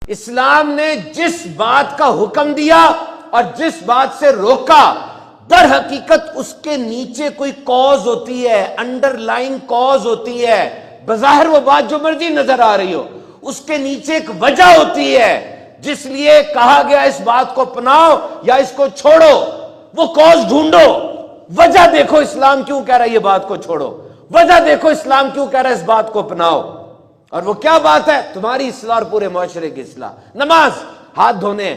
اسلام نے جس بات کا حکم دیا اور جس بات سے روکا، در حقیقت اس کے نیچے کوئی کاز ہوتی ہے، انڈر لائن کاز ہوتی ہے۔ بظاہر وہ بات جو مرضی نظر آ رہی ہو، اس کے نیچے ایک وجہ ہوتی ہے جس لیے کہا گیا اس بات کو اپناؤ یا اس کو چھوڑو۔ وہ کاز ڈھونڈو، وجہ دیکھو اسلام کیوں کہہ رہا ہے یہ بات کو چھوڑو، وجہ دیکھو اسلام کیوں کہہ رہا ہے اس بات کو اپناؤ۔ اور وہ کیا بات ہے؟ تمہاری اصلاح اور پورے معاشرے کی اصلاح۔ نماز، ہاتھ دھونے،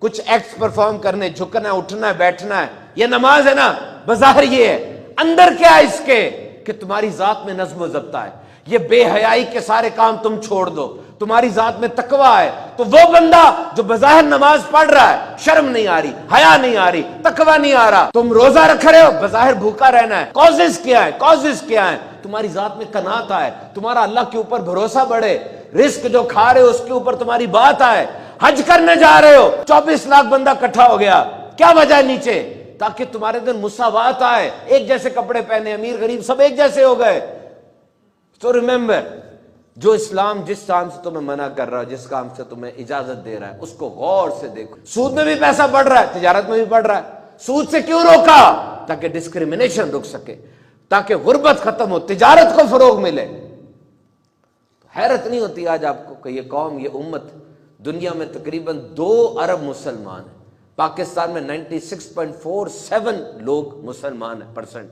کچھ ایکٹس پرفارم کرنے، جھکنا ہے، اٹھنا ہے، بیٹھنا ہے، یہ نماز ہے نا؟ بظاہر یہ ہے، اندر کیا ہے اس کے کہ تمہاری ذات میں نظم و ضبط ہے۔ یہ بے حیائی کے سارے کام تم چھوڑ دو، تمہاری ذات میں تقویٰ ہے۔ تو وہ بندہ جو بظاہر نماز پڑھ رہا ہے، شرم نہیں آ رہی، حیا نہیں آ رہی، تقویٰ نہیں آ رہا، تم روزہ رکھ رہے ہو، بظاہر بھوکا رہنا ہے، کازز کیا ہے؟ کازز کیا ہے؟ تمہاری ذات میں قناعت آئے، تمہارا اللہ کے اوپر بھروسہ بڑھے، رزق جو کھا رہے ہو اس کے اوپر تمہاری بات آئے، حج کرنے جا رہے ہو، 24 لاکھ بندہ اکٹھا ہو گیا، کیا وجہ ہے نیچے؟ تاکہ تمہارے دن مساوات آئے، ایک جیسے کپڑے پہنے، امیر غریب سب ایک جیسے ہو گئے۔ تو ریممبر، جو اسلام جس کام سے تمہیں منع کر رہا ہے، جس کام سے تمہیں اجازت دے رہا ہے، اس کو غور سے دیکھو۔ سود میں بھی پیسہ بڑھ رہا ہے، تجارت میں بھی بڑھ رہا ہے، سود سے کیوں روکا؟ تاکہ ڈسکریمنیشن رک سکے، تاکہ غربت ختم ہو، تجارت کو فروغ ملے۔ حیرت نہیں ہوتی آج آپ کو کہ یہ قوم، یہ امت، دنیا میں تقریباً 2 ارب مسلمان ہیں، پاکستان میں 96.47 لوگ مسلمان ہیں پرسنٹ،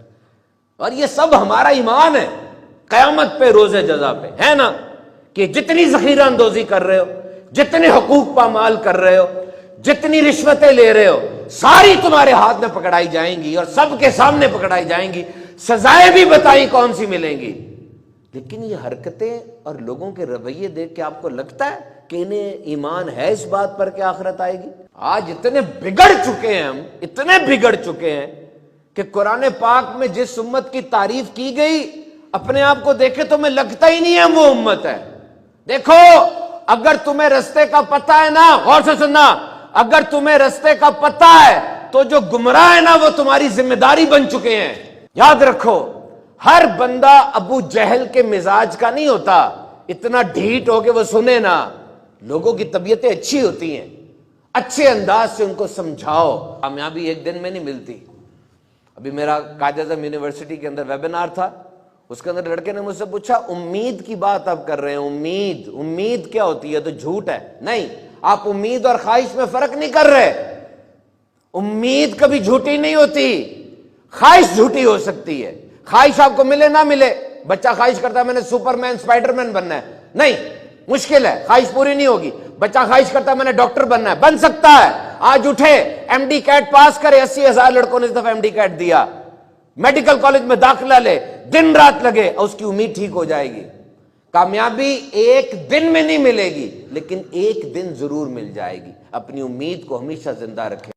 اور یہ سب ہمارا ایمان ہے۔ قیامت پہ، روز جزا پہ ہے نا، کہ جتنی ذخیرہ اندوزی کر رہے ہو، جتنے حقوق پامال کر رہے ہو، جتنی رشوتیں لے رہے ہو، ساری تمہارے ہاتھ میں پکڑائی جائیں گی اور سب کے سامنے پکڑائی جائیں گی، سزائیں بھی بتائیں کون سی ملیں گی۔ لیکن یہ حرکتیں اور لوگوں کے رویے دیکھ کے آپ کو لگتا ہے کہ انہیں ایمان ہے اس بات پر کہ آخرت آئے گی؟ آج اتنے بگڑ چکے ہیں، ہم اتنے بگڑ چکے ہیں کہ قرآن پاک میں جس امت کی تعریف کی گئی، اپنے آپ کو دیکھے تو میں لگتا ہی نہیں ہے وہ امت ہے۔ دیکھو، اگر تمہیں رستے کا پتہ ہے نا، غور سے سننا، اگر تمہیں رستے کا پتہ ہے تو جو گمراہ ہے نا وہ تمہاری ذمہ داری بن چکے ہیں۔ یاد رکھو، ہر بندہ ابو جہل کے مزاج کا نہیں ہوتا، اتنا ڈھیٹ ہو کے وہ سنے نا۔ لوگوں کی طبیعتیں اچھی ہوتی ہیں، اچھے انداز سے ان کو سمجھاؤ۔ کامیابی ایک دن میں نہیں ملتی۔ ابھی میرا قائد اعظم یونیورسٹی کے اندر ویبینار تھا، اس کے اندر لڑکے نے مجھ سے پوچھا، امید کی بات آپ کر رہے ہیں، امید کیا ہوتی ہے؟ تو جھوٹ ہے۔ نہیں، آپ امید اور خواہش میں فرق نہیں کر رہے۔ امید کبھی جھوٹی نہیں ہوتی، خواہش جھوٹی ہو سکتی ہے۔ خواہش آپ کو ملے نہ ملے، بچہ خواہش کرتا ہے میں نے سپر مین، اسپائڈر مین بننا ہے، نہیں، مشکل ہے، خواہش پوری نہیں ہوگی۔ بچہ خواہش کرتا ہے میں نے ڈاکٹر بننا ہے، بن سکتا ہے۔ آج اٹھے، ایم ڈی کیٹ پاس کرے، 80,000 لڑکوں نے اس دفعہ ایم ڈی کیٹ دیا، میڈیکل کالج میں داخلہ لے، دن رات لگے، اور اس کی امید ٹھیک ہو جائے گی۔ کامیابی ایک دن میں نہیں ملے گی، لیکن ایک دن ضرور مل جائے گی۔ اپنی امید کو ہمیشہ زندہ رکھیں۔